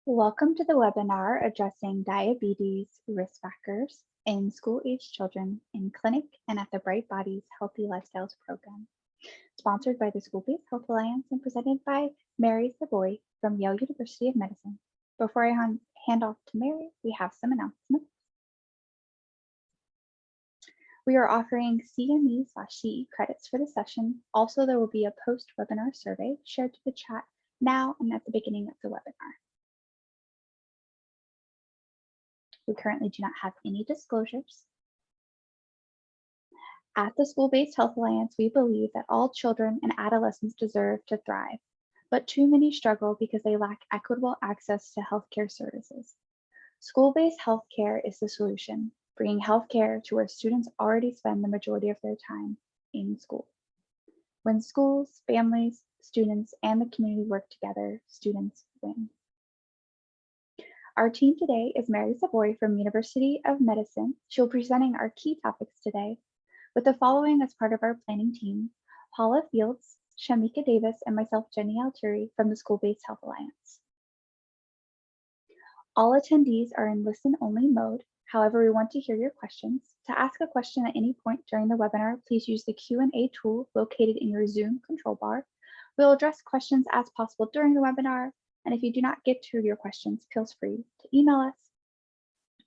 Welcome to the webinar addressing diabetes risk factors in school-aged children in clinic and at the Bright Bodies Healthy Lifestyles program, sponsored by the School-Based Health Alliance and presented by Mary Savoye from Yale University of Medicine. Before I hand off to Mary, we have some announcements. We are offering CME/CE credits for the session. Also, there will be a post-webinar survey shared to the chat now and at the beginning of the webinar. We currently do not have any disclosures. At the School-Based Health Alliance, we believe that all children and adolescents deserve to thrive, but too many struggle because they lack equitable access to healthcare services. School-based healthcare is the solution, bringing healthcare to where students already spend the majority of their time in school. When schools, families, students, and the community work together, students win. Our team today is Mary Savoye from University of Medicine. She'll be presenting our key topics today. With the following as part of our planning team: Paula Fields, Shamika Davis, and myself, Jenny Alturi from the School-Based Health Alliance. All attendees are in listen-only mode. However, we want to hear your questions. To ask a question at any point during the webinar, please use the Q&A tool located in your Zoom control bar. We'll address questions as possible during the webinar, and if you do not get to your questions, feel free to email us.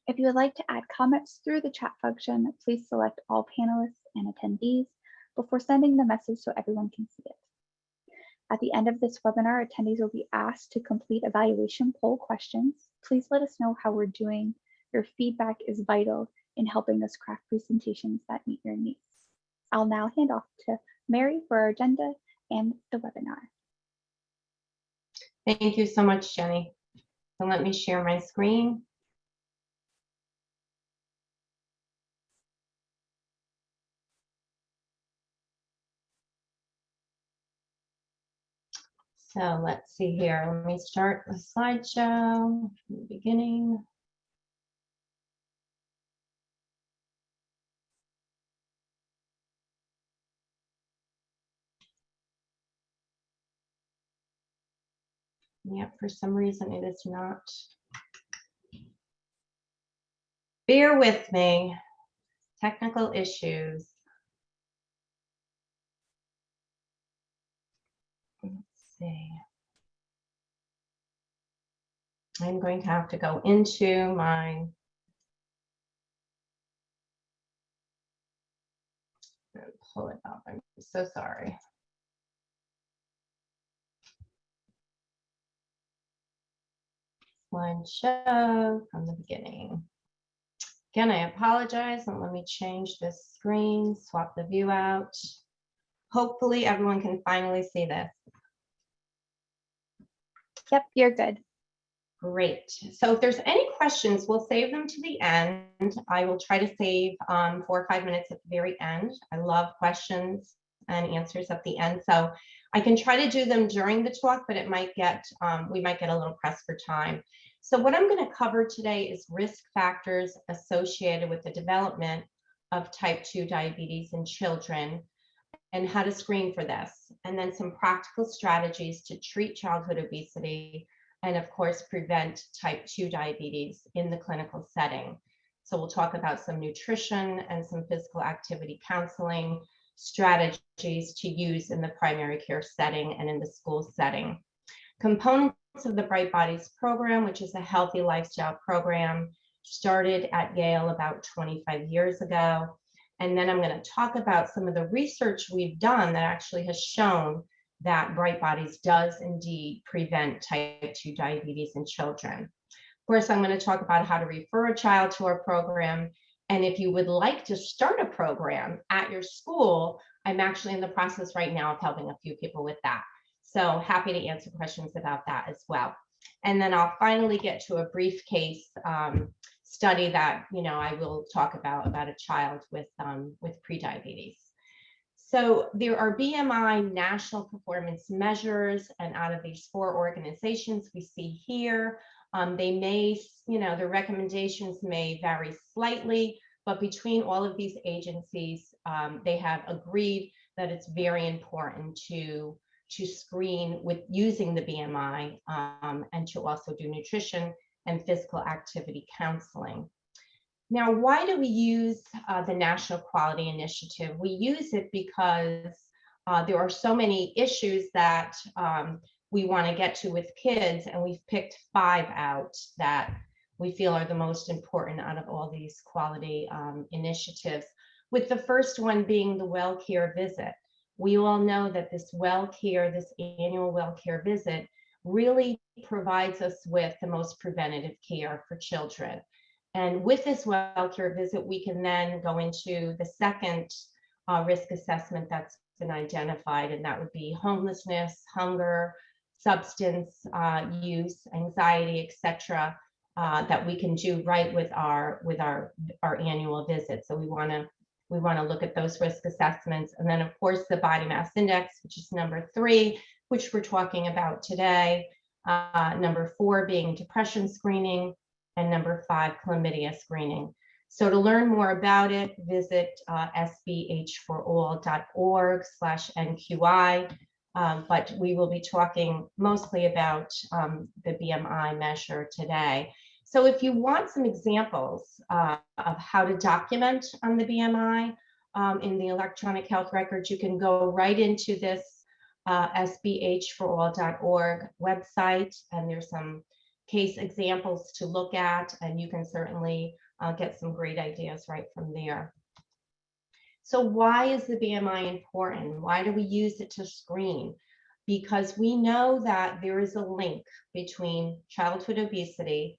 If you would like to add comments through the chat function, please select all panelists and attendees before sending the message so everyone can see it. At the end of this webinar, attendees will be asked to complete evaluation poll questions. Please let us know how we're doing. Your feedback is vital in helping us craft presentations that meet your needs. I'll now hand off to Mary for our agenda and the webinar. Thank you so much, Jenny. So let me share my screen. So let's see here. Let me start the slideshow from the beginning. Yep, for some reason it is not. Bear with me. Technical issues. Let's see. I'm going to have to go into my and pull it up. I'm so sorry. Slideshow from the beginning. Again, I apologize, and let me change this screen, swap the view out. Hopefully everyone can finally see this. Yep, you're good. Great. So if there's any questions, we'll save them to the end. I will try to save 4 or 5 minutes at the very end. I love questions and answers at the end. So I can try to do them during the talk, but it might get, we might get a little pressed for time. So what I'm going to cover today is risk factors associated with the development of type 2 diabetes in children and how to screen for this, and then some practical strategies to treat childhood obesity and of course prevent type 2 diabetes in the clinical setting. So we'll talk about some nutrition and some physical activity counseling strategies to use in the primary care setting and in the school setting. Components of the Bright Bodies program, which is a healthy lifestyle program, started at Yale about 25 years ago. And then I'm going to talk about some of the research we've done that actually has shown that Bright Bodies does indeed prevent type 2 diabetes in children. Of course, I'm going to talk about how to refer a child to our program. And if you would like to start a program at your school, I'm actually in the process right now of helping a few people with that. So happy to answer questions about that as well. And then I'll finally get to a brief case study that I will talk about a child with prediabetes. So there are BMI national performance measures, and out of these 4 organizations we see here, they may, the recommendations may vary slightly, but between all of these agencies, they have agreed that it's very important to to screen with using the BMI and to also do nutrition and physical activity counseling. Now, why do we use the National Quality Initiative? We use it because there are so many issues that we want to get to with kids, and we've picked 5 out that we feel are the most important out of all these quality initiatives, with the first one being the WellCare visit. We all know that this WellCare, this annual WellCare visit, really provides us with the most preventative care for children. And with this WellCare visit, we can then go into the second risk assessment that's been identified, and that would be homelessness, hunger, substance use, anxiety, etc., that we can do right with our annual visit. So we want to look at those risk assessments, and then of course the body mass index, which is number 3, which we're talking about today. Number 4 being depression screening, and number 5 chlamydia screening. So to learn more about it, visit sbhforall.org/NQI. But we will be talking mostly about the BMI measure today. So if you want some examples of how to document on the BMI in the electronic health records, you can go right into this sbhforall.org website, and there's some case examples to look at, and you can certainly get some great ideas right from there. So why is the BMI important? Why do we use it to screen? Because we know that there is a link between childhood obesity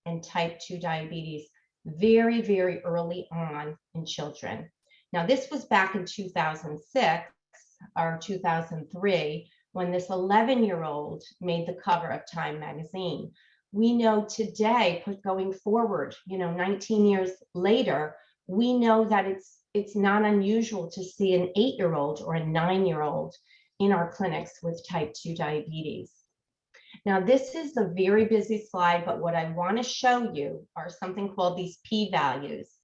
and type 2 diabetes very, very early on in children. Now, this was back in 2006 or 2003 when this 11-year-old made the cover of Time magazine. We know today, going forward, 19 years later, we know that it's not unusual to see an 8-year-old or a 9-year-old in our clinics with type 2 diabetes. Now, this is a very busy slide, but what I want to show you are something called these p-values.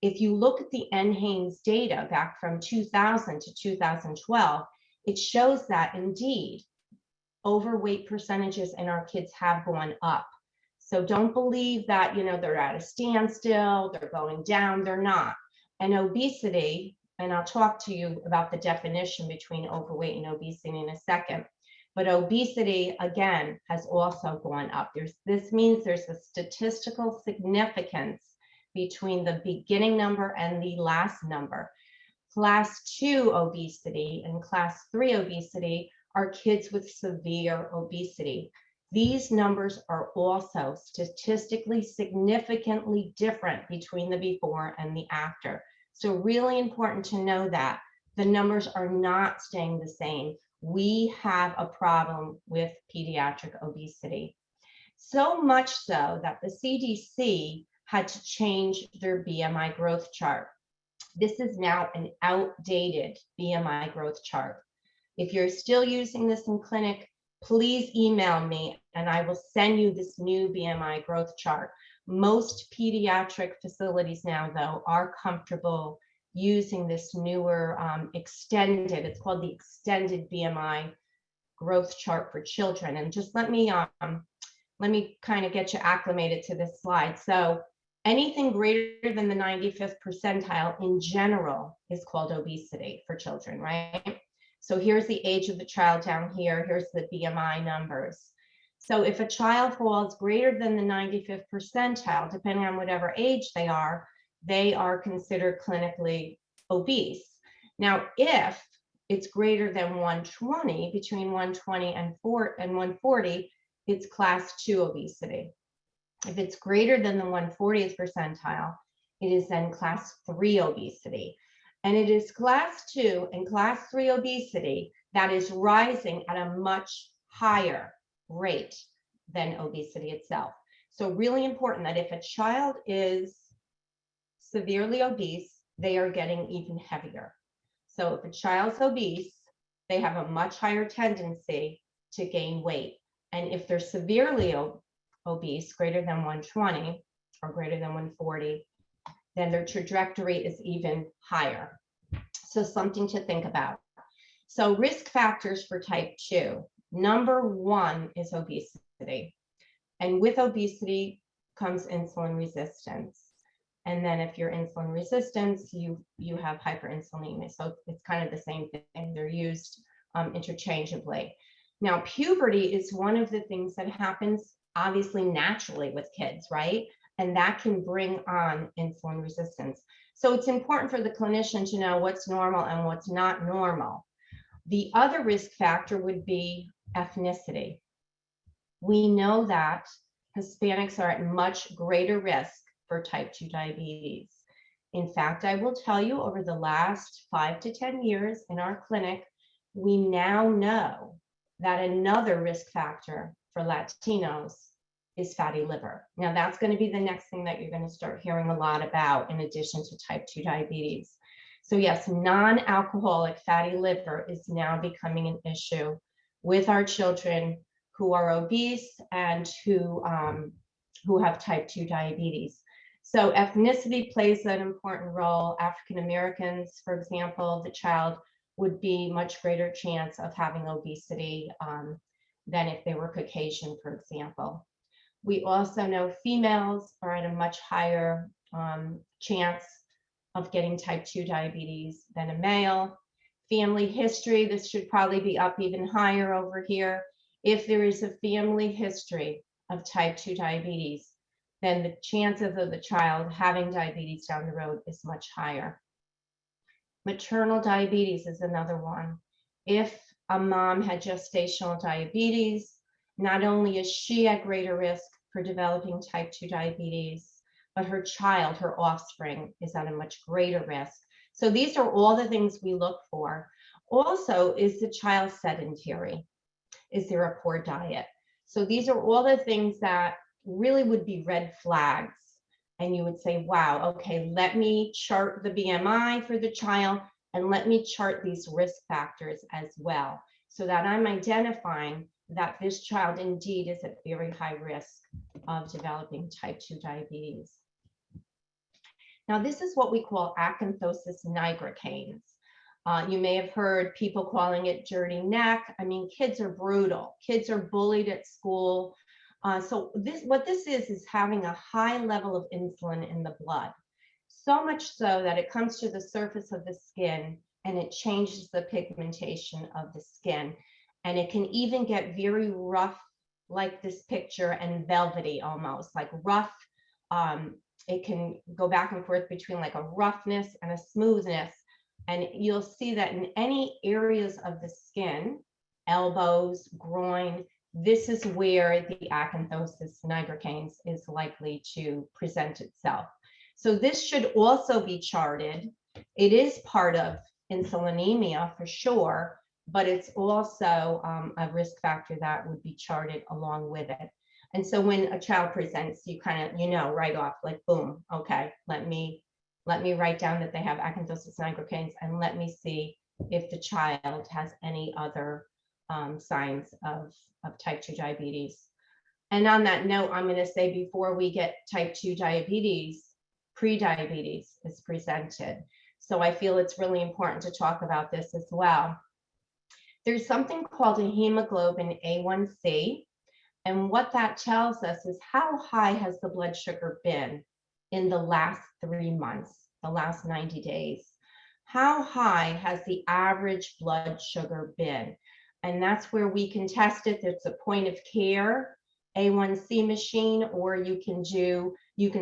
If you look at the NHANES data back from 2000 to 2012, it shows that indeed overweight percentages in our kids have gone up. So don't believe that, they're at a standstill, they're going down, they're not. And obesity, and I'll talk to you about the definition between overweight and obesity in a second, but obesity, again, has also gone up. This means there's a statistical significance between the beginning number and the last number. Class 2 obesity and class 3 obesity are kids with severe obesity. These numbers are also statistically significantly different between the before and the after. So really important to know that the numbers are not staying the same. We have a problem with pediatric obesity. So much so that the CDC had to change their BMI growth chart. This is now an outdated BMI growth chart. If you're still using this in clinic, please email me and I will send you this new BMI growth chart. Most pediatric facilities now, though, are comfortable using this newer extended, it's called the extended BMI growth chart for children. And just let me kind of get you acclimated to this slide. So anything greater than the 95th percentile in general is called obesity for children, right? So here's the age of the child down here. Here's the BMI numbers. So if a child falls greater than the 95th percentile, depending on whatever age they are considered clinically obese. Now, if it's greater than 120, between 120 and 140, it's class 2 obesity. If it's greater than the 140th percentile, it is then class 3 obesity. And it is class 2 and class 3 obesity that is rising at a much higher rate than obesity itself. So really important that if a child is severely obese, they are getting even heavier. So if a child's obese, they have a much higher tendency to gain weight. And if they're severely obese, greater than 120 or greater than 140, then their trajectory is even higher. So something to think about. So risk factors for type 2. Number 1 is obesity. And with obesity comes insulin resistance. And then if you're insulin resistance, you have hyperinsulinemia. So it's kind of the same thing. They're used interchangeably. Now, puberty is one of the things that happens obviously naturally with kids, right? And that can bring on insulin resistance. So it's important for the clinician to know what's normal and what's not normal. The other risk factor would be ethnicity. We know that Hispanics are at much greater risk for type 2 diabetes. In fact, I will tell you, over the last 5 to 10 years in our clinic, we now know that another risk factor for Latinos is fatty liver. Now, that's going to be the next thing that you're going to start hearing a lot about in addition to type 2 diabetes. So yes, non-alcoholic fatty liver is now becoming an issue with our children who are obese and who have type 2 diabetes. So ethnicity plays an important role. African Americans, for example, the child would be much greater chance of having obesity than if they were Caucasian, for example. We also know females are at a much higher chance of getting type 2 diabetes than a male. Family history, this should probably be up even higher over here. If there is a family history of type 2 diabetes, then the chances of the child having diabetes down the road is much higher. Maternal diabetes is another one. If a mom had gestational diabetes, not only is she at greater risk for developing type 2 diabetes, but her child, her offspring, is at a much greater risk. So these are all the things we look for. Also, is the child sedentary? Is there a poor diet? So these are all the things that really would be red flags. And you would say, wow, okay, let me chart the BMI for the child and let me chart these risk factors as well, so that I'm identifying that this child indeed is at very high risk of developing type 2 diabetes. Now, this is what we call acanthosis nigricans. You may have heard people calling it dirty neck. I mean, kids are brutal. Kids are bullied at school. So what this is having a high level of insulin in the blood, so much so that it comes to the surface of the skin and it changes the pigmentation of the skin. And it can even get very rough, like this picture, and velvety almost, like rough. It can go back and forth between like a roughness and a smoothness. And you'll see that in any areas of the skin, elbows, groin, this is where the acanthosis nigricans is likely to present itself. So this should also be charted. It is part of insulinemia for sure, but it's also a risk factor that would be charted along with it. And so when a child presents, you kind of, right off, like, boom, okay, let me write down that they have acanthosis nigricans, and let me see if the child has any other signs of type 2 diabetes. And on that note, I'm going to say, before we get type 2 diabetes, prediabetes is presented. So I feel it's really important to talk about this as well. There's something called a hemoglobin A1C. And what that tells us is how high has the blood sugar been in the last 3 months, the last 90 days. How high has the average blood sugar been? And that's where we can test it. There's a point of care A1C machine, or you can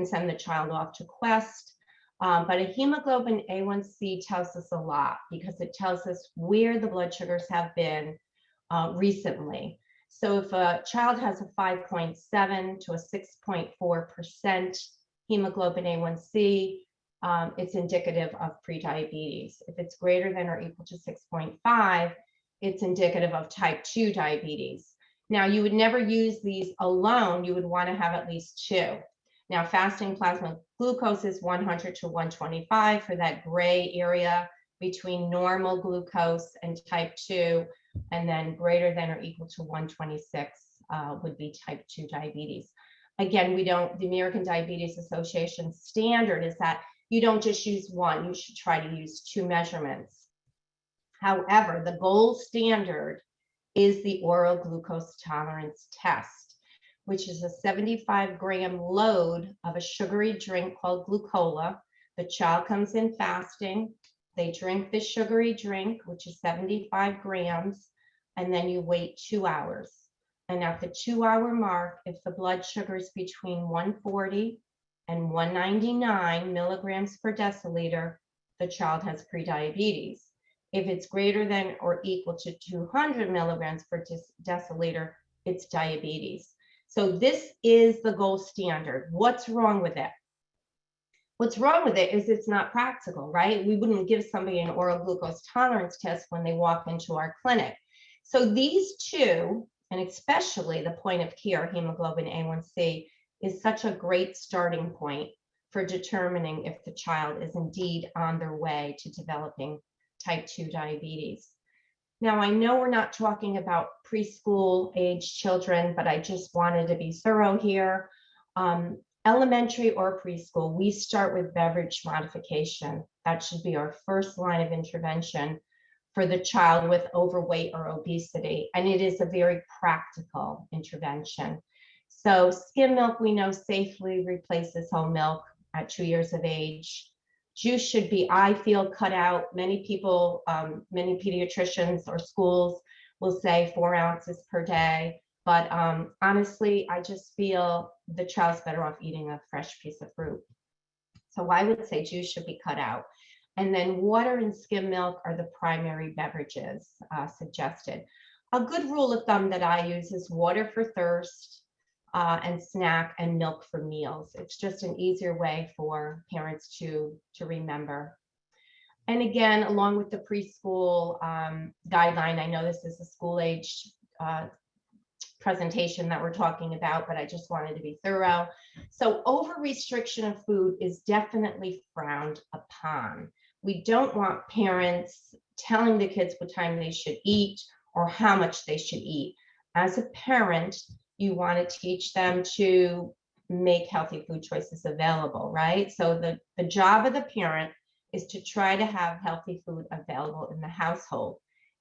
send the child off to Quest. But a hemoglobin A1C tells us a lot, because it tells us where the blood sugars have been recently. So if a child has a 5.7 to a 6.4% hemoglobin A1C, it's indicative of prediabetes. If it's greater than or equal to 6.5, it's indicative of type 2 diabetes. Now, you would never use these alone. You would want to have at least 2. Now, fasting plasma glucose is 100 to 125 for that gray area between normal glucose and type 2, and then greater than or equal to 126 would be type 2 diabetes. Again, the American Diabetes Association standard is that you don't just use one, you should try to use 2 measurements. However, the gold standard is the oral glucose tolerance test, which is a 75-gram load of a sugary drink called glucola. The child comes in fasting. They drink this sugary drink, which is 75 grams, and then you wait 2 hours. And at the 2-hour mark, if the blood sugar is between 140 and 199 milligrams per deciliter, the child has prediabetes. If it's greater than or equal to 200 milligrams per deciliter, it's diabetes. So this is the gold standard. What's wrong with it? What's wrong with it is it's not practical, right? We wouldn't give somebody an oral glucose tolerance test when they walk into our clinic. So these two, and especially the point of care, hemoglobin A1C, is such a great starting point for determining if the child is indeed on their way to developing type 2 diabetes. Now, I know we're not talking about preschool age children, but I just wanted to be thorough here. Elementary or preschool, we start with beverage modification. That should be our first line of intervention for the child with overweight or obesity. And it is a very practical intervention. So skim milk, we know, safely replaces whole milk at 2 years of age. Juice should be, I feel, cut out. Many people, many pediatricians or schools will say 4 ounces per day. But honestly, I just feel the child's better off eating a fresh piece of fruit. So I would say juice should be cut out. And then water and skim milk are the primary beverages suggested. A good rule of thumb that I use is water for thirst and snack, and milk for meals. It's just an easier way for parents to remember. And again, along with the preschool guideline, I know this is a school age presentation that we're talking about, but I just wanted to be thorough. So over restriction of food is definitely frowned upon. We don't want parents telling the kids what time they should eat or how much they should eat. As a parent, you want to teach them to make healthy food choices available, right? So the job of the parent is to try to have healthy food available in the household.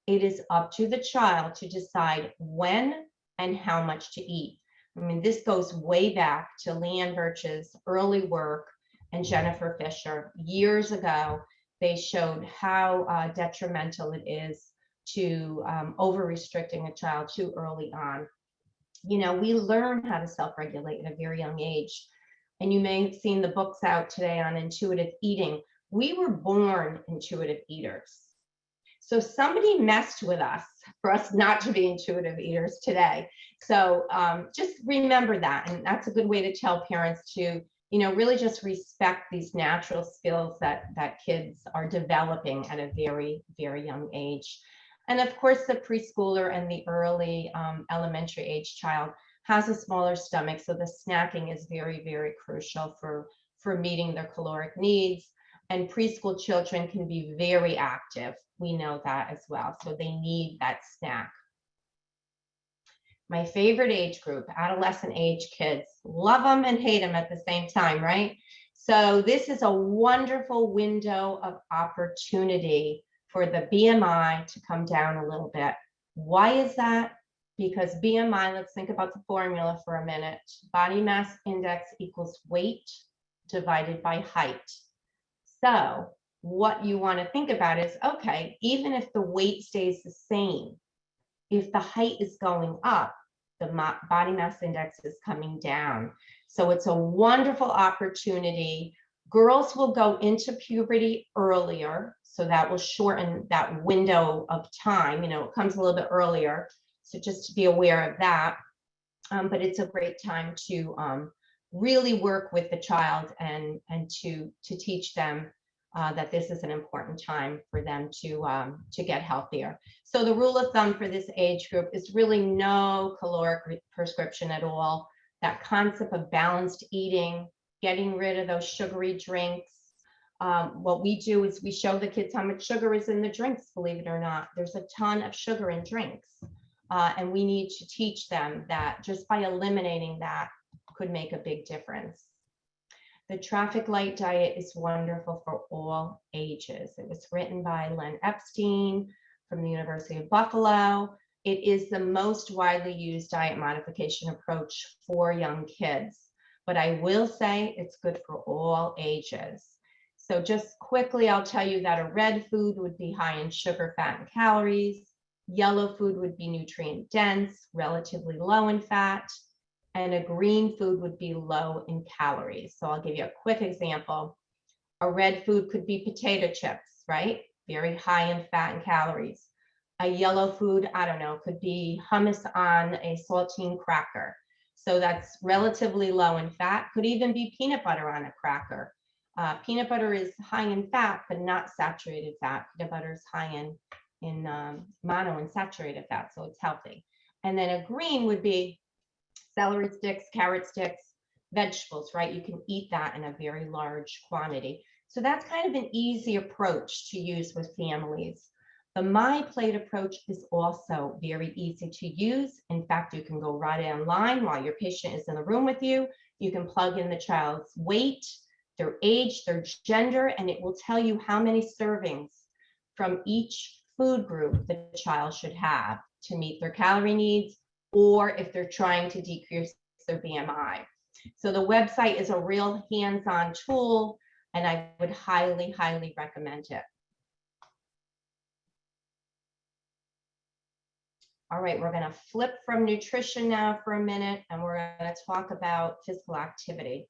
It is up to the child to decide when and how much to eat. I mean, this goes way back to Leanne Birch's early work and Jennifer Fisher. Years ago, they showed how detrimental it is to over-restricting a child too early on. You know, we learn how to self-regulate at a very young age. And you may have seen the books out today on intuitive eating. We were born intuitive eaters. So somebody messed with us for us not to be intuitive eaters today. So just remember that. And that's a good way to tell parents to, you know, really just respect these natural skills that kids are developing at a very, very young age. And of course, the preschooler and the early elementary age child has a smaller stomach. So the snacking is very, very crucial for meeting their caloric needs. And preschool children can be very active. We know that as well. So they need that snack. My favorite age group, adolescent age kids. Love them and hate them at the same time, right? So this is a wonderful window of opportunity for the BMI to come down a little bit. Why is that? Because BMI, let's think about the formula for a minute. Body mass index equals weight divided by height. So what you want to think about is, okay, even if the weight stays the same, if the height is going up, the body mass index is coming down. So it's a wonderful opportunity. Girls will go into puberty earlier, so that will shorten that window of time. You know, it comes a little bit earlier, so just to be aware of that. But it's a great time to really work with the child and to teach them that this is an important time for them to get healthier. So the rule of thumb for this age group is really no caloric prescription at all. That concept of balanced eating, getting rid of those sugary drinks. What we do is we show the kids how much sugar is in the drinks, believe it or not. There's a ton of sugar in drinks. And we need to teach them that just by eliminating that could make a big difference. The traffic light diet is wonderful for all ages. It was written by Len Epstein. from the University of Buffalo. It is the most widely used diet modification approach for young kids, but I will say it's good for all ages. So just quickly, I'll tell you that a red food would be high in sugar, fat, and calories. Yellow food would be nutrient dense, relatively low in fat, and a green food would be low in calories. So I'll give you a quick example. A red food could be potato chips, right? Very high in fat and calories. A yellow food, I don't know, could be hummus on a saltine cracker. So that's relatively low in fat. Could even be peanut butter on a cracker. Peanut butter is high in fat, but not saturated fat. Peanut butter is high in monounsaturated fat, so it's healthy. And then a green would be celery sticks, carrot sticks, vegetables, right? You can eat that in a very large quantity. So that's kind of an easy approach to use with families. The My Plate approach is also very easy to use. In fact, you can go right online while your patient is in the room with you. You can plug in the child's weight, their age, their gender, and it will tell you how many servings from each food group the child should have to meet their calorie needs, or if they're trying to decrease their BMI. So the website is a real hands-on tool, and I would highly, highly recommend it. All right, we're going to flip from nutrition now for a minute, and we're going to talk about physical activity.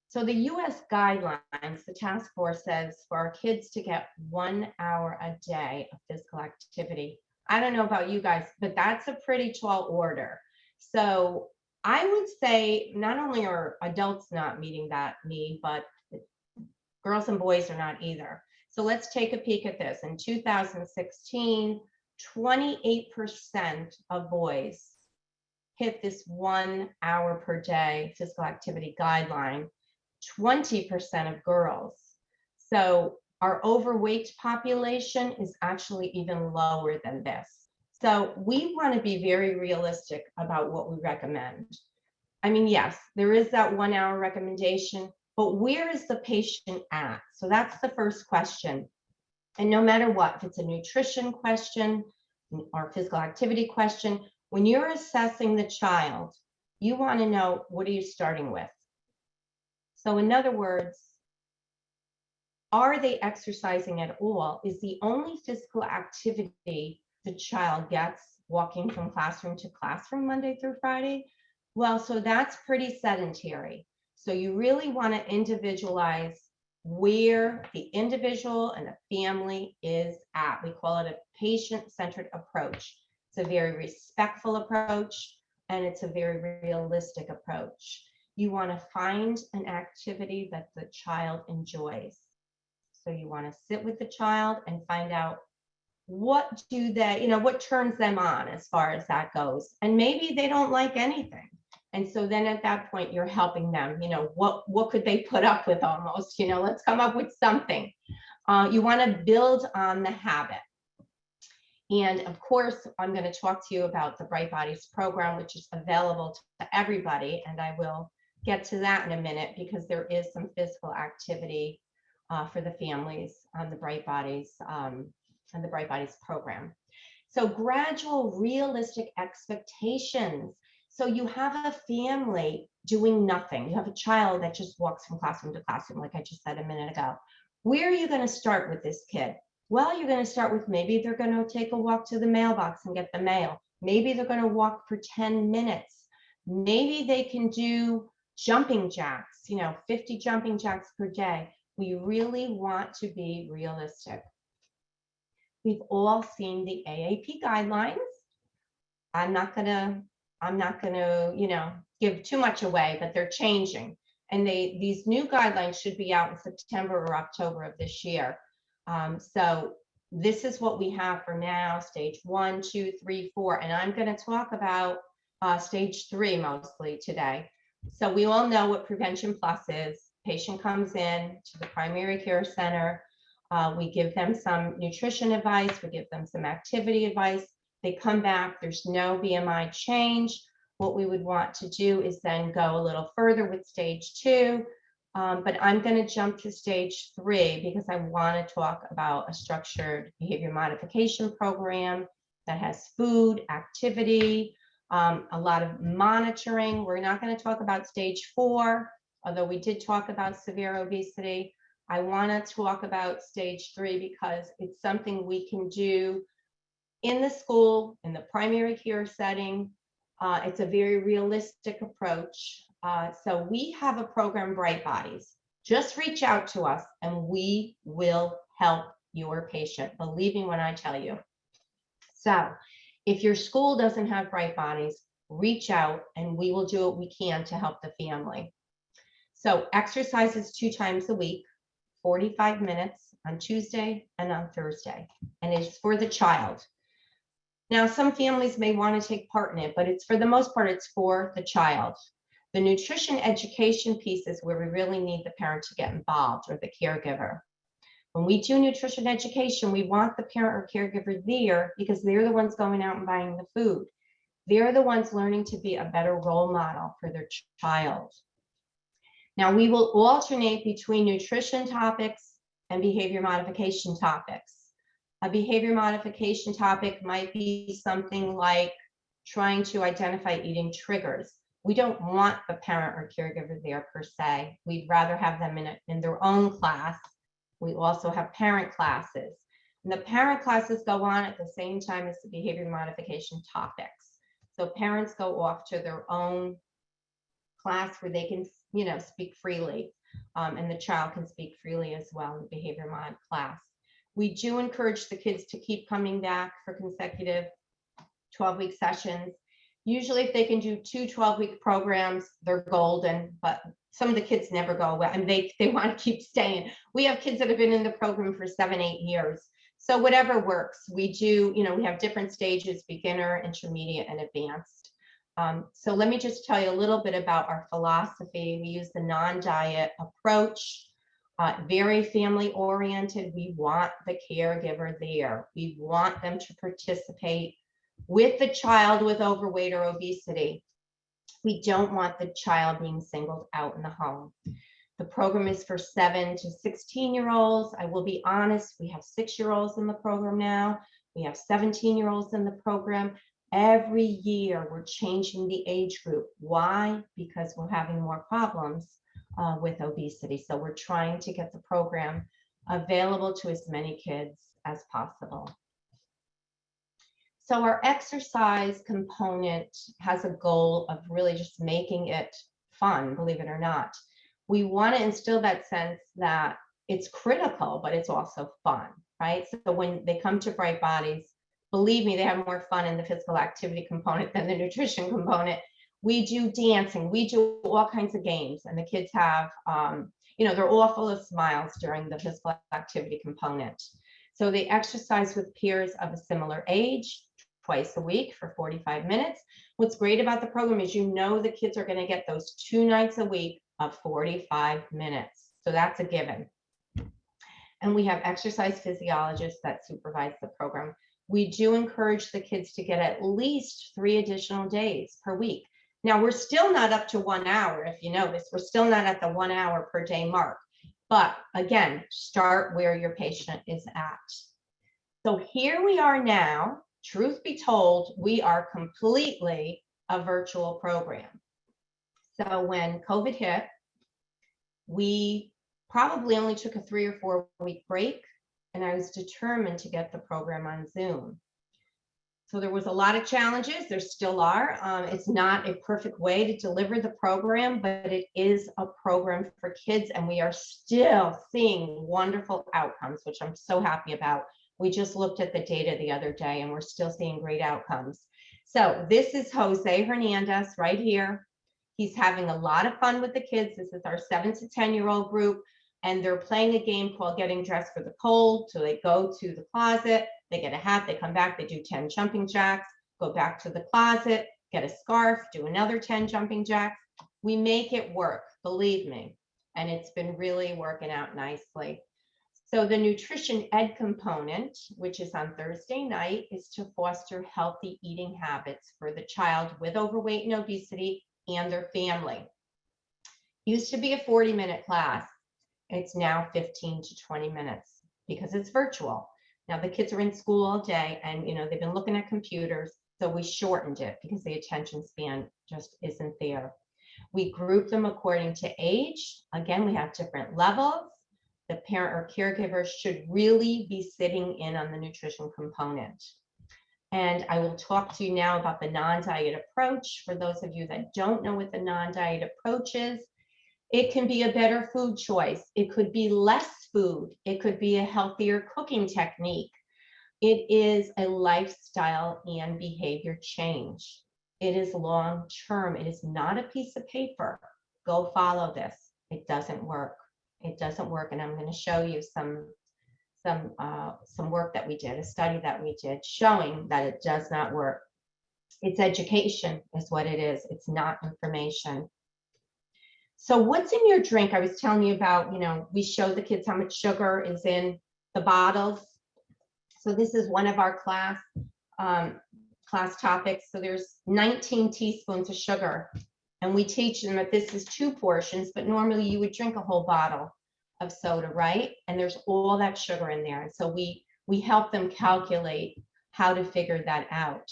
So the US guidelines, the task force says for our kids to get 1 hour a day of physical activity. I don't know about you guys, but that's a pretty tall order. So I would say not only are adults not meeting that need, but girls and boys are not either. So let's take a peek at this. In 2016, 28% of boys hit this 1 hour per day physical activity guideline, 20% of girls. So our overweight population is actually even lower than this. So we want to be very realistic about what we recommend. I mean, yes, there is that 1 hour recommendation, but where is the patient at? So that's the first question. And no matter what, if it's a nutrition question or physical activity question, when you're assessing the child, you want to know, what are you starting with? So in other words, are they exercising at all? Is the only physical activity the child gets walking from classroom to classroom Monday through Friday? Well, so that's pretty sedentary. So you really want to individualize where the individual and the family is at. We call it a patient-centered approach. It's a very respectful approach, and it's a very realistic approach. You want to find an activity that the child enjoys. So you want to sit with the child and find out, what do they, what turns them on as far as that goes. And maybe they don't like anything. And so then at that point, you're helping them, what could they put up with almost, let's come up with something. You want to build on the habit. And of course, I'm going to talk to you about the Bright Bodies program, which is available to everybody. And I will get to that in a minute, because there is some physical activity for the families on the Bright Bodies and the Bright Bodies program. So gradual, realistic expectations. So you have a family doing nothing. You have a child that just walks from classroom to classroom, like I just said a minute ago. Where are you going to start with this kid? Well, you're going to start with, maybe they're going to take a walk to the mailbox and get the mail. Maybe they're going to walk for 10 minutes. Maybe they can do jumping jacks, 50 jumping jacks per day. We really want to be realistic. We've all seen the AAP guidelines. I'm not gonna, give too much away, but they're changing. And these new guidelines should be out in September or October of this year. So this is what we have for now, stage 1, 2, 3, 4. And I'm gonna talk about stage 3 mostly today. So we all know what Prevention Plus is. Patient comes in to the primary care center. We give them some nutrition advice. We give them some activity advice. They come back, there's no BMI change. What we would want to do is then go a little further with stage 2. But I'm going to jump to stage 3 because I want to talk about a structured behavior modification program that has food, activity, a lot of monitoring. We're not going to talk about stage 4, although we did talk about severe obesity. I want to talk about stage 3 because it's something we can do in the school, in the primary care setting. It's a very realistic approach. So we have a program, Bright Bodies. Just reach out to us and we will help your patient. Believe me when I tell you. So if your school doesn't have Bright Bodies, reach out and we will do what we can to help the family. So exercises 2 times a week, 45 minutes on Tuesday and on Thursday, and it's for the child. Now, some families may want to take part in it, but it's for the most part, it's for the child. The nutrition education piece is where we really need the parent to get involved, or the caregiver. When we do nutrition education, we want the parent or caregiver there because they're the ones going out and buying the food. They're the ones learning to be a better role model for their child. Now, we will alternate between nutrition topics and behavior modification topics. A behavior modification topic might be something like trying to identify eating triggers. We don't want the parent or caregiver there per se. We'd rather have them in their own class. We also have parent classes. And the parent classes go on at the same time as the behavior modification topics. So parents go off to their own class where they can, speak freely. And the child can speak freely as well in the behavior mod class. We do encourage the kids to keep coming back for consecutive 12-week sessions. Usually if they can do 2 12-week programs, they're golden, but some of the kids never go away and they want to keep staying. We have kids that have been in the program for 7, 8 years. So whatever works, we do, we have different stages, beginner, intermediate, and advanced. So let me just tell you a little bit about our philosophy. We use the non-diet approach, very family oriented. We want the caregiver there. We want them to participate with the child with overweight or obesity. We don't want the child being singled out in the home. The program is for 7 to 16-year-olds. I will be honest, we have 6-year-olds in the program now. We have 17-year-olds in the program. Every year we're changing the age group. Why? Because we're having more problems with obesity. So we're trying to get the program available to as many kids as possible. So our exercise component has a goal of really just making it fun, believe it or not. We want to instill that sense that it's critical, but it's also fun, right? So when they come to Bright Bodies, believe me, they have more fun in the physical activity component than the nutrition component. We do dancing, we do all kinds of games, and the kids have, they're all full of smiles during the physical activity component. So they exercise with peers of a similar age, twice a week for 45 minutes. What's great about the program is the kids are going to get those 2 nights a week of 45 minutes. So that's a given. And we have exercise physiologists that supervise the program. We do encourage the kids to get at least 3 additional days per week. Now, we're still not up to 1 hour, if you notice. We're still not at the 1 hour per day mark. But again, start where your patient is at. So here we are now. Truth be told, we are completely a virtual program. So when COVID hit, we probably only took a 3 or 4 week break, and I was determined to get the program on Zoom. So there was a lot of challenges, there still are. It's not a perfect way to deliver the program, but it is a program for kids, and we are still seeing wonderful outcomes, which I'm so happy about. We just looked at the data the other day and we're still seeing great outcomes. So this is Jose Hernandez right here. He's having a lot of fun with the kids. This is our 7 to 10-year-old group, and they're playing a game called Getting Dressed for the Cold. So they go to the closet, they get a hat, they come back, they do 10 jumping jacks, go back to the closet, get a scarf, do another 10 jumping jacks. We make it work, believe me, and it's been really working out nicely. So the nutrition ed component, which is on Thursday night, is to foster healthy eating habits for the child with overweight and obesity and their family. Used to be a 40-minute class. It's now 15 to 20 minutes because it's virtual. Now the kids are in school all day and they've been looking at computers. So we shortened it because the attention span just isn't there. We group them according to age. Again, we have different levels. The parent or caregiver should really be sitting in on the nutrition component. And I will talk to you now about the non-diet approach. For those of you that don't know what the non-diet approach is, it can be a better food choice. It could be less food. It could be a healthier cooking technique. It is a lifestyle and behavior change. It is long-term. It is not a piece of paper. Go follow this. It doesn't work. It doesn't work. And I'm going to show you some work that we did, a study that we did showing that it does not work. It's education is what it is. It's not information. So what's in your drink? I was telling you about, we show the kids how much sugar is in the bottles. So this is one of our class topics. So there's 19 teaspoons of sugar. And we teach them that this is 2 portions, but normally you would drink a whole bottle of soda, right? And there's all that sugar in there. And so we help them calculate how to figure that out.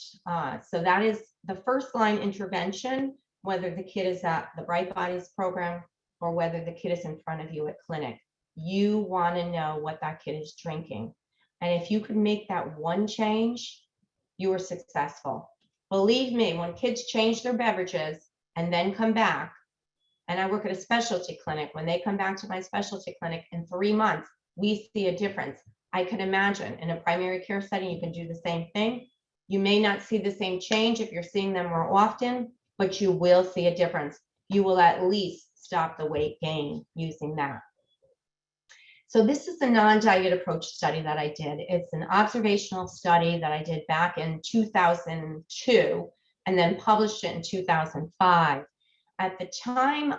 So that is the first line intervention, whether the kid is at the Bright Bodies program or whether the kid is in front of you at clinic. You want to know what that kid is drinking. And if you could make that one change, you are successful. Believe me, when kids change their beverages and then come back, and I work at a specialty clinic, when they come back to my specialty clinic in 3 months, we see a difference. I could imagine in a primary care setting, you can do the same thing. You may not see the same change if you're seeing them more often, but you will see a difference. You will at least stop the weight gain using that. So this is the non-diet approach study that I did. It's an observational study that I did back in 2002 and then published it in 2005. At the time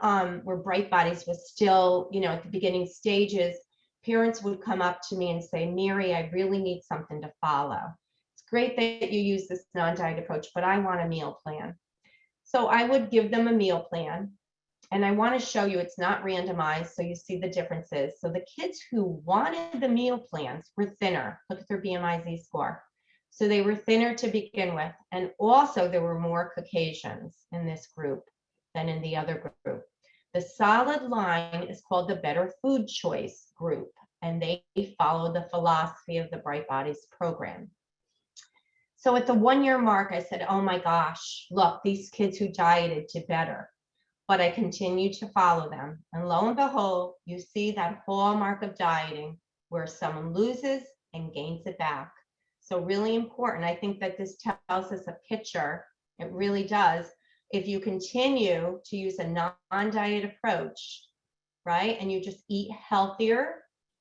where Bright Bodies was still, at the beginning stages, parents would come up to me and say, Mary, I really need something to follow. It's great that you use this non-diet approach, but I want a meal plan. So I would give them a meal plan. And I want to show you it's not randomized, so you see the differences. So the kids who wanted the meal plans were thinner. Look at their BMI Z-score. So they were thinner to begin with. And also there were more Caucasians in this group than in the other group. The solid line is called the Better Food Choice group, and they follow the philosophy of the Bright Bodies program. So at the 1-year mark, I said, oh my gosh, look, these kids who dieted did better. But I continued to follow them. And lo and behold, you see that hallmark of dieting where someone loses and gains it back. So really important. I think that this tells us a picture. It really does. If you continue to use a non-diet approach, right, and you just eat healthier,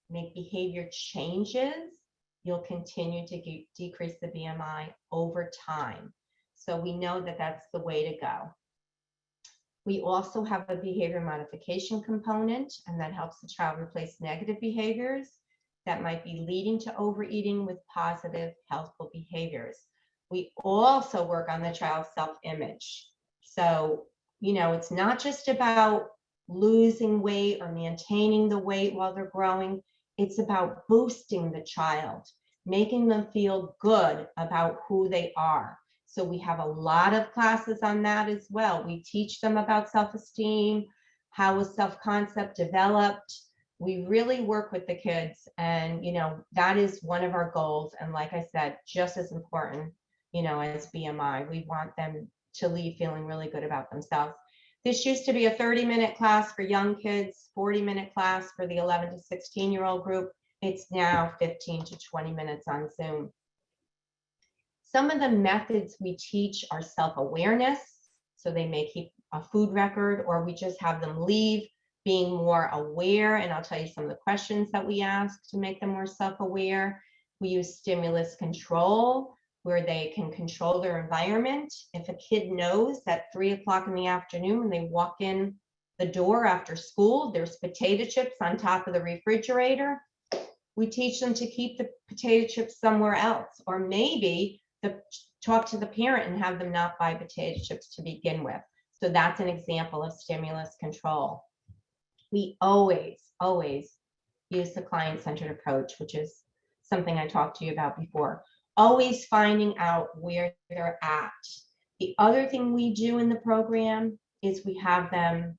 make behavior changes, you'll continue to decrease the BMI over time. So we know that that's the way to go. We also have a behavior modification component, and that helps the child replace negative behaviors that might be leading to overeating with positive, healthful behaviors. We also work on the child's self-image. So, it's not just about losing weight or maintaining the weight while they're growing. It's about boosting the child, making them feel good about who they are. So we have a lot of classes on that as well. We teach them about self-esteem, how is self-concept developed. We really work with the kids, and that is one of our goals. And like I said, just as important, as BMI, we want them to leave feeling really good about themselves. This used to be a 30-minute class for young kids, 40-minute class for the 11 to 16-year-old group. It's now 15 to 20 minutes on Zoom. Some of the methods we teach are self-awareness, so they may keep a food record, or we just have them leave being more aware, and I'll tell you some of the questions that we ask to make them more self-aware. We use stimulus control, where they can control their environment. If a kid knows that 3 o'clock in the afternoon when they walk in the door after school, there's potato chips on top of the refrigerator, we teach them to keep the potato chips somewhere else, or maybe talk to the parent and have them not buy potato chips to begin with. So that's an example of stimulus control. We always use the client-centered approach, which is something I talked to you about before. Always finding out where they're at. The other thing we do in the program is we have them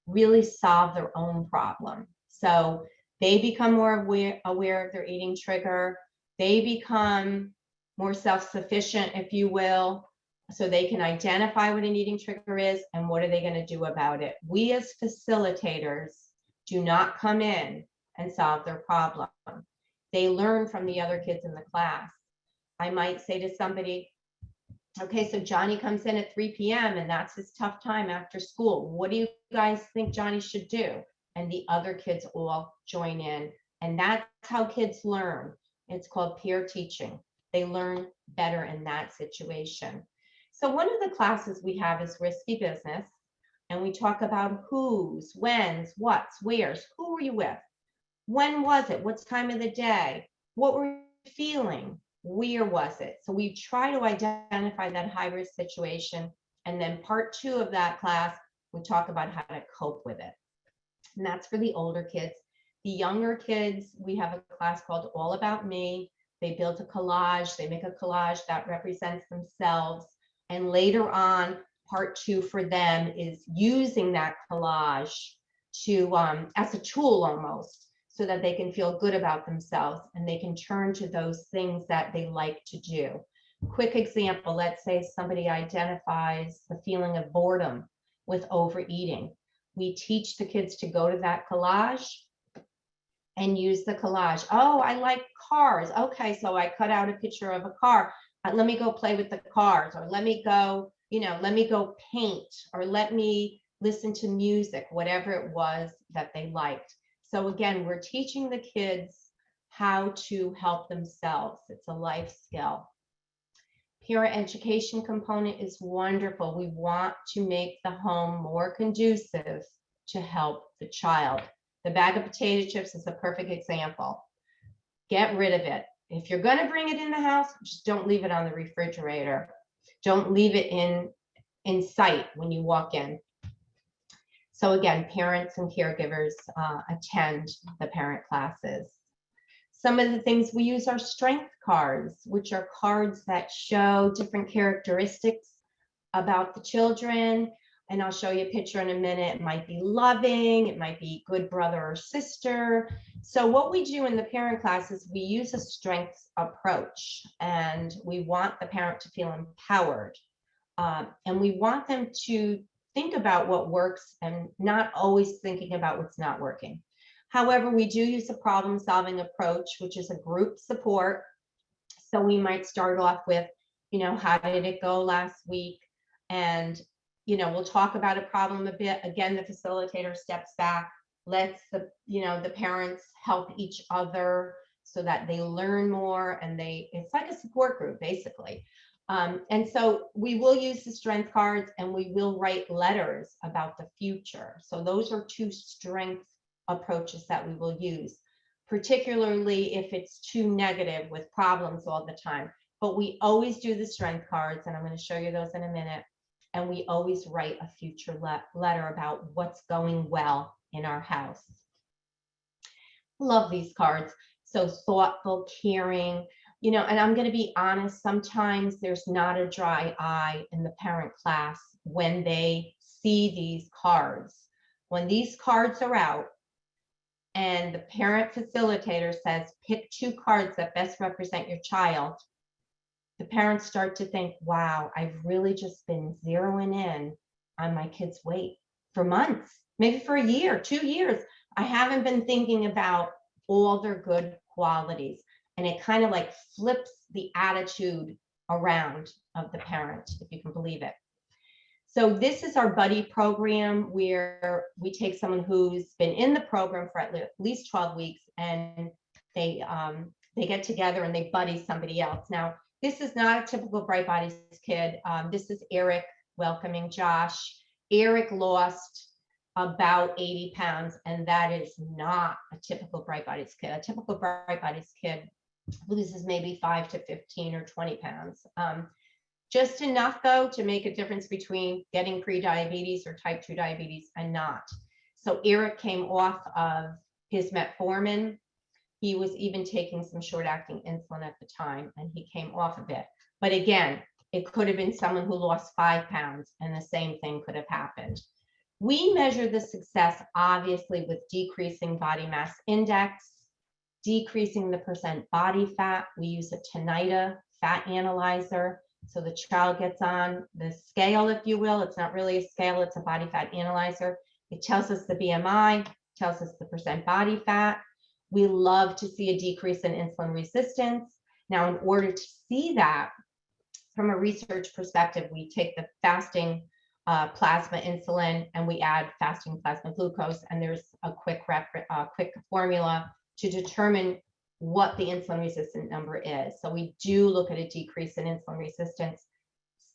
really solve their own problem. So they become more aware of their eating trigger. They become more self-sufficient, if you will, so they can identify what an eating trigger is and what are they going to do about it. We as facilitators do not come in and solve their problem. They learn from the other kids in the class. I might say to somebody, okay, so Johnny comes in at 3 p.m. and that's his tough time after school. What do you guys think Johnny should do? And the other kids all join in. And that's how kids learn. It's called peer teaching. They learn better in that situation. So one of the classes we have is risky business. And we talk about who's, when's, what's, where's, who were you with? When was it? What time of the day? What were you feeling? Where was it? So we try to identify that high risk situation. And then part 2 of that class, we talk about how to cope with it. And that's for the older kids. The younger kids, we have a class called All About Me. They build a collage. They make a collage that represents themselves. And later on, part 2 for them is using that collage to as a tool almost, so that they can feel good about themselves and they can turn to those things that they like to do. Quick example, let's say somebody identifies the feeling of boredom with overeating. We teach the kids to go to that collage and use the collage. Oh, I like cars. Okay, so I cut out a picture of a car. Let me go play with the cars, or let me go, let me go paint, or let me listen to music, whatever it was that they liked. So again, we're teaching the kids how to help themselves. It's a life skill. Peer education component is wonderful. We want to make the home more conducive to help the child. The bag of potato chips is a perfect example. Get rid of it. If you're going to bring it in the house, just don't leave it on the refrigerator. Don't leave it in sight when you walk in. So again, parents and caregivers attend the parent classes. Some of the things we use are strength cards, which are cards that show different characteristics about the children. And I'll show you a picture in a minute. It might be loving, it might be good brother or sister. So what we do in the parent classes, we use a strengths approach, and we want the parent to feel empowered. And we want them to think about what works and not always thinking about what's not working. However, we do use a problem-solving approach, which is a group support. So we might start off with, how did it go last week? And, we'll talk about a problem a bit. Again, the facilitator steps back, lets the parents help each other so that they learn more, and it's like a support group, basically. And so we will use the strength cards, and we will write letters about the future. So those are 2 strength approaches that we will use, particularly if it's too negative with problems all the time. But we always do the strength cards, and I'm going to show you those in a minute. And we always write a future letter about what's going well in our house. Love these cards. So thoughtful, caring, and I'm going to be honest, sometimes there's not a dry eye in the parent class when they see these cards. When these cards are out and the parent facilitator says, pick 2 cards that best represent your child, the parents start to think, wow, I've really just been zeroing in on my kid's weight for months, maybe for a year, 2 years. I haven't been thinking about all their good qualities. And it kind of like flips the attitude around of the parent, if you can believe it. So this is our buddy program, where we take someone who's been in the program for at least 12 weeks, and they get together and they buddy somebody else. Now, this is not a typical Bright Bodies kid. This is Eric welcoming Josh. Eric lost about 80 pounds, and that is not a typical Bright Bodies kid. A typical Bright Bodies kid loses maybe 5 to 15 or 20 pounds. Just enough, though, to make a difference between getting pre-diabetes or type 2 diabetes and not. So Eric came off of his metformin. He was even taking some short-acting insulin at the time, and he came off of it. But again, it could have been someone who lost 5 pounds, and the same thing could have happened. We measure the success, obviously, with decreasing body mass index, decreasing the percent body fat. We use a Tenita fat analyzer. So the child gets on the scale, if you will. It's not really a scale, it's a body fat analyzer. It tells us the BMI, tells us the percent body fat. We love to see a decrease in insulin resistance. Now, in order to see that, from a research perspective, we take the fasting plasma insulin and we add fasting plasma glucose, and there's a quick formula to determine what the insulin resistant number is. So we do look at a decrease in insulin resistance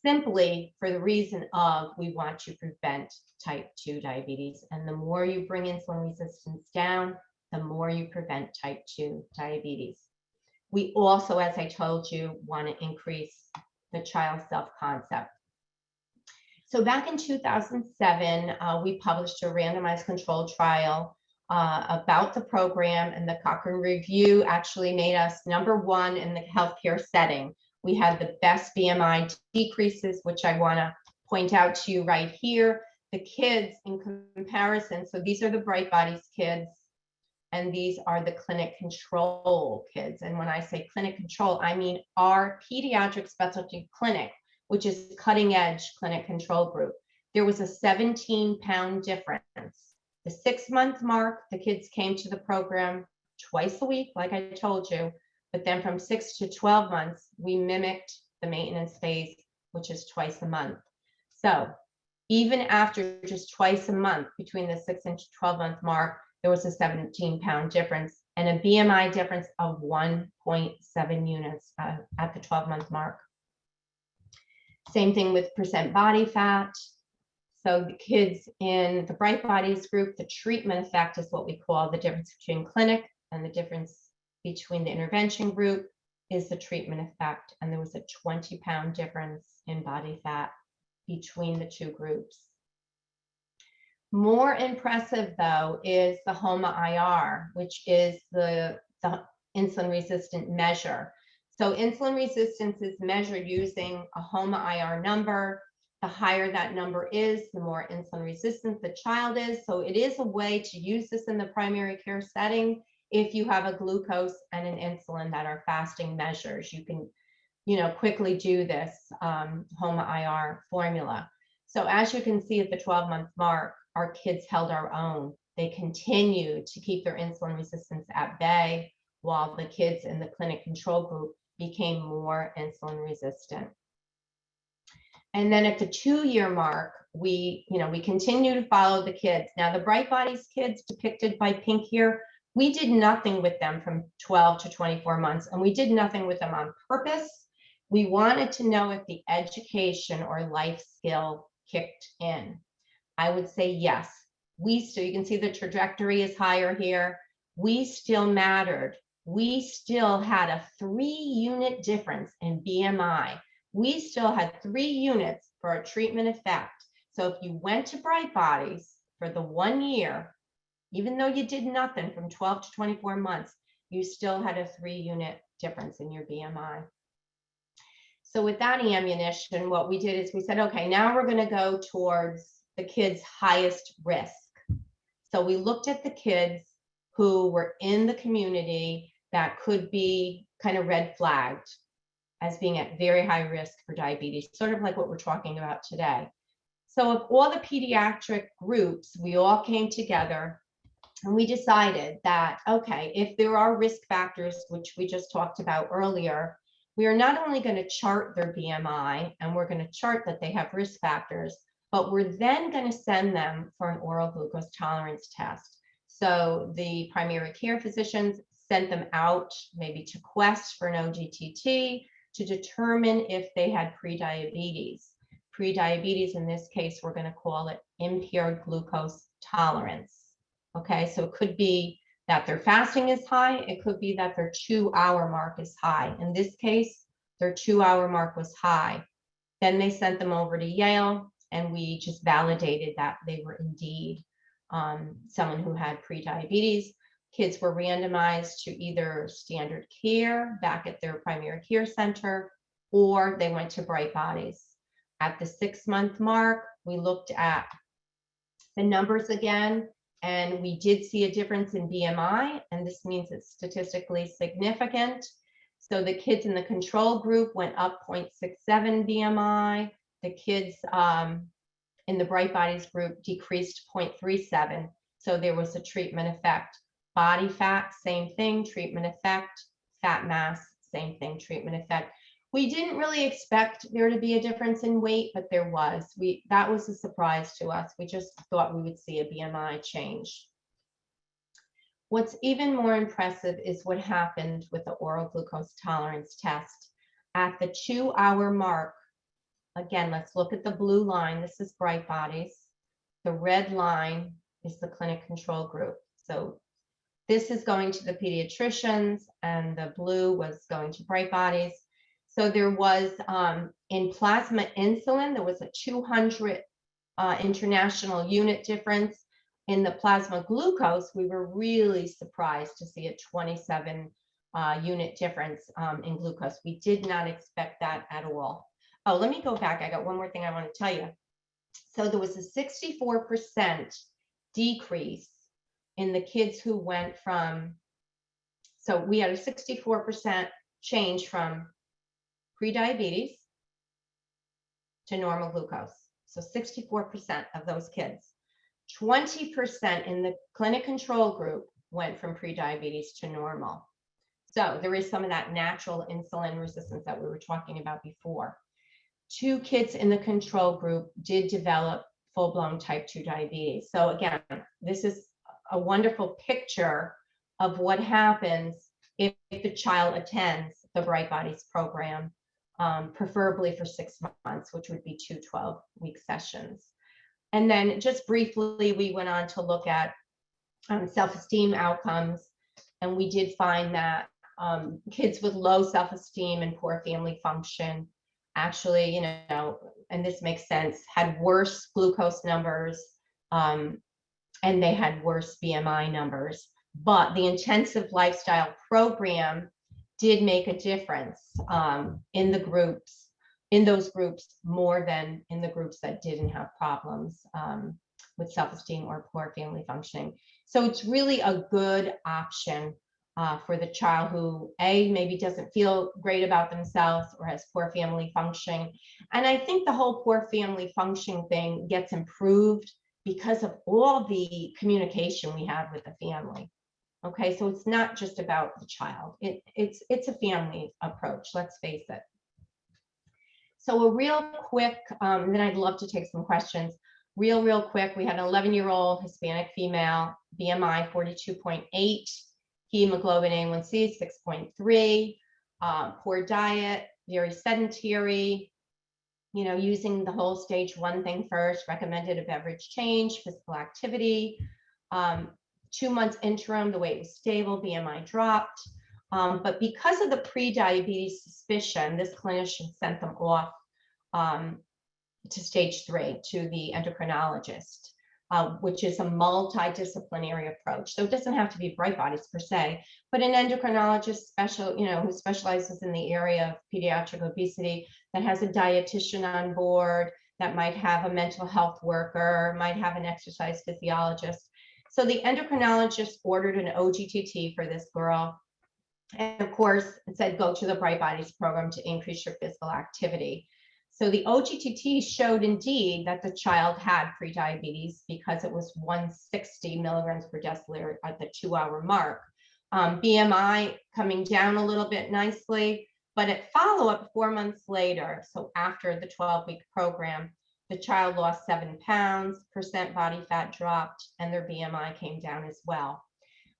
simply for the reason of we want to prevent type 2 diabetes. And the more you bring insulin resistance down, the more you prevent type 2 diabetes. We also, as I told you, want to increase the child's self-concept. So back in 2007, we published a randomized controlled trial about the program, and the Cochrane Review actually made us #1 in the healthcare setting. We had the best BMI decreases, which I want to point out to you right here. The kids in comparison, so these are the Bright Bodies kids, and these are the clinic control kids. And when I say clinic control, I mean our pediatric specialty clinic, which is cutting edge clinic control group. There was a 17-pound difference. The 6-month mark, the kids came to the program twice a week, like I told you, but then from 6 to 12 months, we mimicked the maintenance phase, which is twice a month. So even after just twice a month between the 6 and 12-month mark, there was a 17-pound difference and a BMI difference of 1.7 units at the 12-month mark. Same thing with percent body fat. So the kids in the Bright Bodies group, the treatment effect is what we call the difference between clinic, and the difference between the intervention group is the treatment effect. And there was a 20-pound difference in body fat between the two groups. More impressive, though, is the HOMA-IR, which is the insulin resistant measure. So insulin resistance is measured using a HOMA-IR number. The higher that number is, the more insulin resistant the child is. So it is a way to use this in the primary care setting. If you have a glucose and an insulin that are fasting measures, you can, quickly do this HOMA-IR formula. So as you can see at the 12-month mark, our kids held our own. They continued to keep their insulin resistance at bay, while the kids in the clinic control group became more insulin resistant. And then at the 2-year mark, we continue to follow the kids. Now, the Bright Bodies kids depicted by pink here, we did nothing with them from 12 to 24 months, and we did nothing with them on purpose. We wanted to know if the education or life skill kicked in. I would say yes. You can see the trajectory is higher here. We still mattered. We still had a 3-unit difference in BMI. We still had 3 units for a treatment effect. So if you went to Bright Bodies for the 1 year, even though you did nothing from 12 to 24 months, you still had a 3-unit difference in your BMI. So with that ammunition, what we did is we said, okay, now we're going to go towards the kids' highest risk. So we looked at the kids who were in the community that could be kind of red flagged as being at very high risk for diabetes, sort of like what we're talking about today. So of all the pediatric groups, we all came together and we decided that, okay, if there are risk factors, which we just talked about earlier, we are not only going to chart their BMI and we're going to chart that they have risk factors, but we're then going to send them for an oral glucose tolerance test. So the primary care physicians sent them out maybe to Quest for an OGTT to determine if they had prediabetes. Prediabetes, in this case, we're going to call it impaired glucose tolerance. Okay, so it could be that their fasting is high. It could be that their 2-hour mark is high. In this case, their 2-hour mark was high. Then they sent them over to Yale, and we just validated that they were indeed someone who had prediabetes. Kids were randomized to either standard care back at their primary care center, or they went to Bright Bodies. At the 6-month mark, we looked at the numbers again, and we did see a difference in BMI, and this means it's statistically significant. So the kids in the control group went up 0.67 BMI. The kids in the Bright Bodies group decreased 0.37. So there was a treatment effect. Body fat, same thing, treatment effect. Fat mass, same thing, treatment effect. We didn't really expect there to be a difference in weight, but there was. That was a surprise to us. We just thought we would see a BMI change. What's even more impressive is what happened with the oral glucose tolerance test. At the 2-hour mark, again, let's look at the blue line. This is Bright Bodies. The red line is the clinic control group. So this is going to the pediatricians, and the blue was going to Bright Bodies. So there was, in plasma insulin, there was a 200 international unit difference. In the plasma glucose, we were really surprised to see a 27 unit difference in glucose. We did not expect that at all. Oh, let me go back. I got one more thing I want to tell you. So there was a 64% decrease in the kids who went from, so we had a 64% change from prediabetes to normal glucose. So 64% of those kids. 20% in the clinic control group went from prediabetes to normal. So there is some of that natural insulin resistance that we were talking about before. 2 kids in the control group did develop full-blown type 2 diabetes. So again, this is a wonderful picture of what happens if the child attends the Bright Bodies program, preferably for 6 months, which would be 2 12-week sessions. And then just briefly, we went on to look at self-esteem outcomes, and we did find that kids with low self-esteem and poor family function actually, and this makes sense, had worse glucose numbers, and they had worse BMI numbers. But the intensive lifestyle program did make a difference in those groups more than in the groups that didn't have problems with self-esteem or poor family functioning. So it's really a good option for the child who maybe doesn't feel great about themselves or has poor family functioning. And I think the whole poor family functioning thing gets improved because of all the communication we have with the family. Okay, so it's not just about the child. It's a family approach, let's face it. So a real quick, and then I'd love to take some questions. Real quick, we had an 11-year-old Hispanic female, BMI 42.8, hemoglobin A1C 6.3, poor diet, very sedentary, using the whole stage 1 thing first, recommended a beverage change, physical activity. 2 months interim, the weight was stable, BMI dropped. But because of the pre-diabetes suspicion, this clinician sent them off to stage 3 to the endocrinologist, which is a multidisciplinary approach. So it doesn't have to be Bright Bodies per se, but an endocrinologist who specializes in the area of pediatric obesity, that has a dietitian on board, that might have a mental health worker, might have an exercise physiologist. So the endocrinologist ordered an OGTT for this girl. And of course, it said, go to the Bright Bodies program to increase your physical activity. So the OGTT showed indeed that the child had prediabetes because it was 160 milligrams per deciliter at the 2-hour mark. BMI coming down a little bit nicely, but at follow-up 4 months later, so after the 12-week program, the child lost 7 pounds, percent body fat dropped, and their BMI came down as well.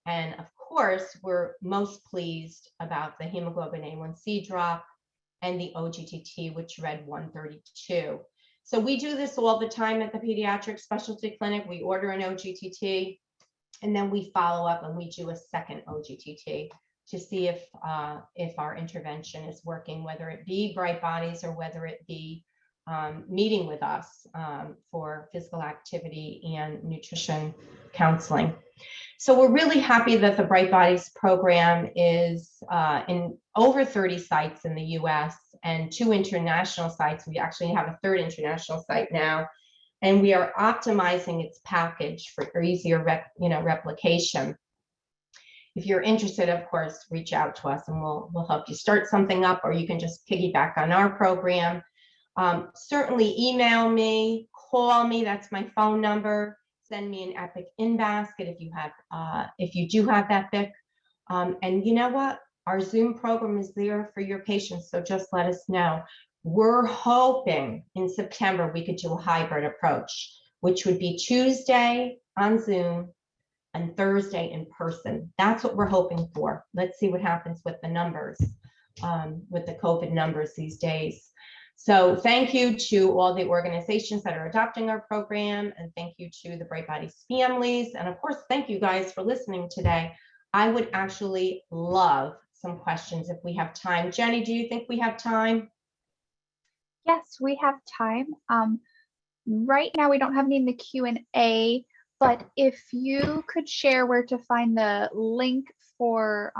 And of course, we're most pleased about the hemoglobin A1C drop and the OGTT, which read 132. So we do this all the time at the pediatric specialty clinic. We order an OGTT, and then we follow up and we do a second OGTT to see if our intervention is working, whether it be Bright Bodies or whether it be meeting with us for physical activity and nutrition counseling. So we're really happy that the Bright Bodies program is in over 30 sites in the US and 2 international sites. We actually have a 3rd international site now, and we are optimizing its package for easier replication. If you're interested, of course, reach out to us and we'll help you start something up, or you can just piggyback on our program. Certainly email me, call me, that's my phone number. Send me an Epic in basket if you do have that BIC. And you know what? Our Zoom program is there for your patients, so just let us know. We're hoping in September we could do a hybrid approach, which would be Tuesday on Zoom and Thursday in person. That's what we're hoping for. Let's see what happens with the numbers, with the COVID numbers these days. So thank you to all the organizations that are adopting our program, and thank you to the Bright Bodies families. And of course, thank you guys for listening today. I would actually love some questions if we have time. Jenny, do you think we have time? Yes, we have time. Right now, we don't have any in the Q&A, but if you could share where to find the link for,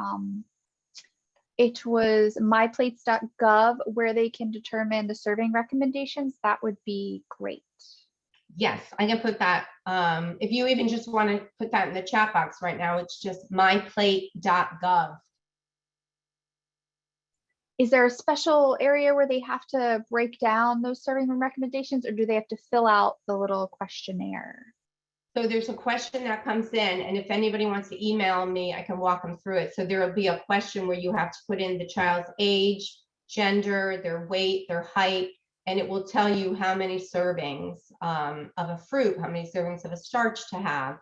it was myplates.gov, where they can determine the serving recommendations, that would be great. Yes, I can put that. If you even just want to put that in the chat box right now, it's just myplate.gov. Is there a special area where they have to break down those serving recommendations, or do they have to fill out the little questionnaire? So there's a question that comes in, and if anybody wants to email me, I can walk them through it. So there will be a question where you have to put in the child's age, gender, their weight, their height, and it will tell you how many servings of a fruit, how many servings of a starch to have.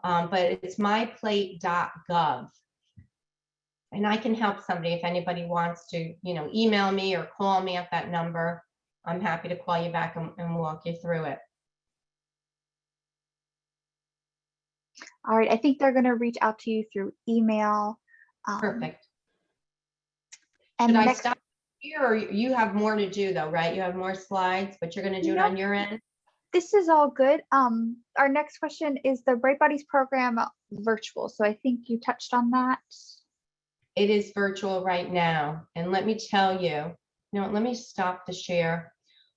But it's myplate.gov. And I can help somebody if anybody wants to, email me or call me at that number. I'm happy to call you back and walk you through it. All right, I think they're going to reach out to you through email. Perfect. And should I stop here, or you have more to do though, right? You have more slides, but you're going to do it on your end? This is all good. Our next question is the Bright Bodies program virtual. So I think you touched on that. It is virtual right now. And let me tell you, let me stop the share.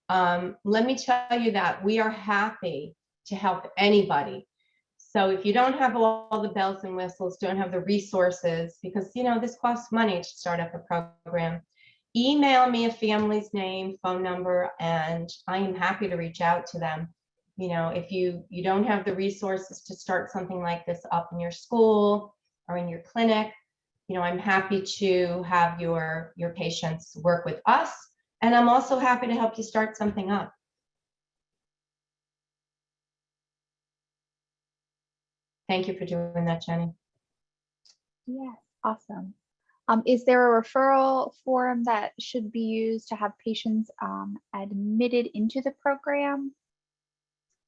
Let me tell you that we are happy to help anybody. So if you don't have all the bells and whistles, don't have the resources, because this costs money to start up a program, email me a family's name, phone number, and I am happy to reach out to them. If you don't have the resources to start something like this up in your school or in your clinic, I'm happy to have your patients work with us, and I'm also happy to help you start something up. Thank you for doing that, Jenny. Yes, awesome. Is there a referral form that should be used to have patients admitted into the program?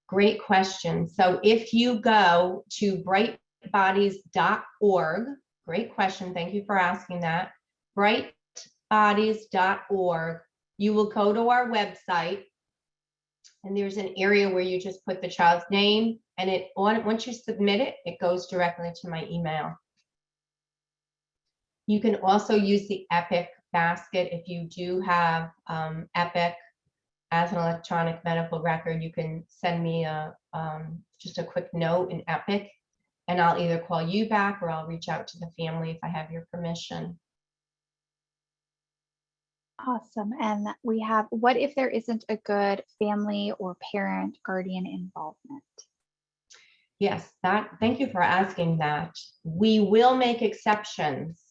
Great question. So if you go to brightbodies.org, great question. Thank you for asking that. Brightbodies.org. You will go to our website, and there's an area where you just put the child's name, and once you submit it, it goes directly to my email. You can also use the Epic basket. If you do have Epic as an electronic medical record, you can send me just a quick note in Epic, and I'll either call you back or I'll reach out to the family if I have your permission. Awesome. And we have, what if there isn't a good family or parent guardian involvement? Yes, thank you for asking that. We will make exceptions.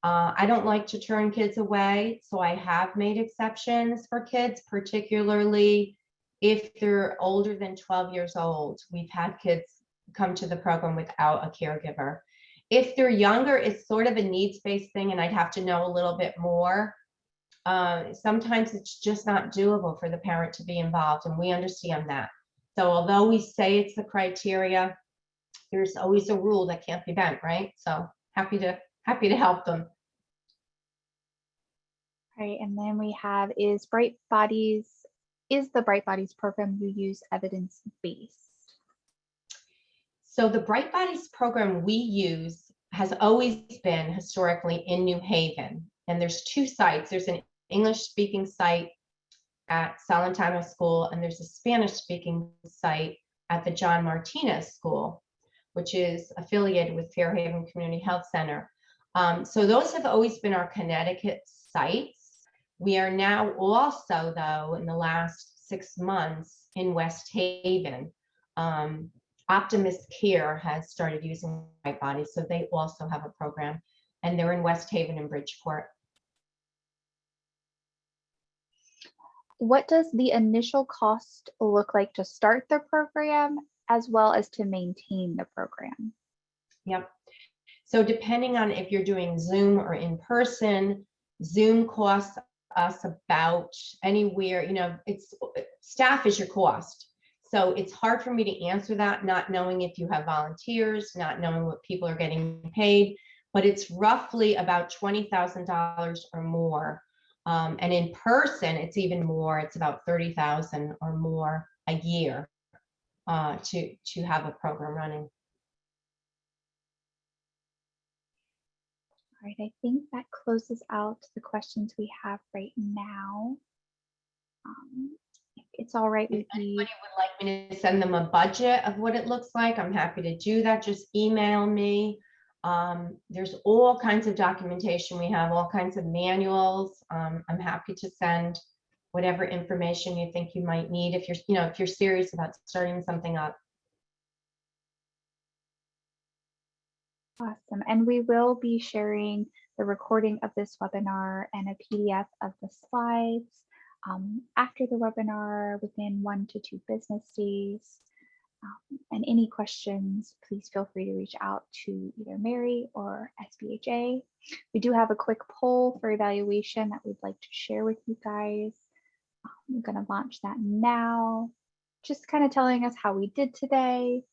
I don't like to turn kids away, so I have made exceptions for kids, particularly if they're older than 12 years old. We've had kids come to the program without a caregiver. If they're younger, it's sort of a needs-based thing, and I'd have to know a little bit more. Sometimes it's just not doable for the parent to be involved, and we understand that. So although we say it's the criteria, there's always a rule that can't be bent, right? So happy to help them. All right, and then we have, is Bright Bodies is the Bright Bodies program you use evidence-based? So the Bright Bodies program we use has always been historically in New Haven. And there's two sites. There's an English-speaking site at Salentano School, and there's a Spanish-speaking site at the John Martinez School, which is affiliated with Fairhaven Community Health Center. So those have always been our Connecticut sites. We are now also, though, in the last 6 months in West Haven. Optimist Care has started using Bright Bodies, so they also have a program, and they're in West Haven and Bridgeport. What does the initial cost look like to start the program as well as to maintain the program? Yep. So depending on if you're doing Zoom or in person, Zoom costs us about anywhere, staff is your cost. So it's hard for me to answer that, not knowing if you have volunteers, not knowing what people are getting paid, but it's roughly about $20,000 or more. And in person, it's even more. It's about $30,000 or more a year to have a program running. All right, I think that closes out the questions we have right now. If it's all right with If you. anybody would like me to send them a budget of what it looks like, I'm happy to do that. Just email me. There's all kinds of documentation. We have all kinds of manuals. I'm happy to send whatever information you think you might need if you're serious about starting something up. Awesome. And we will be sharing the recording of this webinar and a PDF of the slides after the webinar within 1 to 2 business days. And any questions, please feel free to reach out to either Mary or SBHA. We do have a quick poll for evaluation that we'd like to share with you guys. I'm going to launch that now. Just kind of telling us how we did today.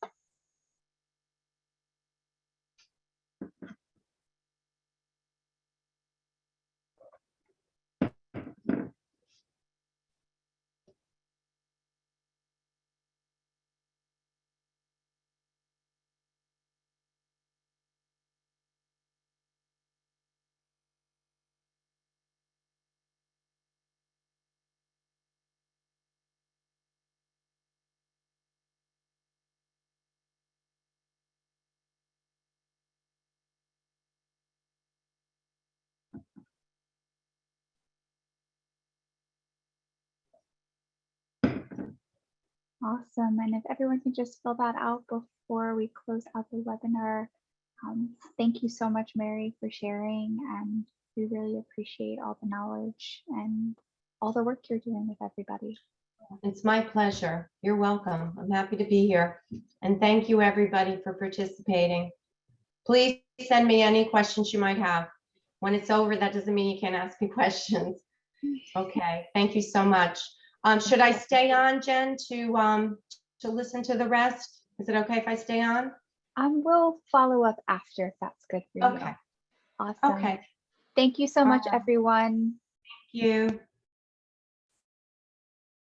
Awesome. And if everyone can just fill that out before we close out the webinar. Thank you so much, Mary, for sharing. And we really appreciate all the knowledge and all the work you're doing with everybody. It's my pleasure. You're welcome. I'm happy to be here. And thank you, everybody, for participating. Please send me any questions you might have. When it's over, that doesn't mean you can't ask me questions. Okay, thank you so much. Should I stay on, Jen, to listen to the rest? Is it okay if I stay on? We'll follow up after if that's good for you. Okay. Awesome. Okay. Thank you so much, everyone. Thank you.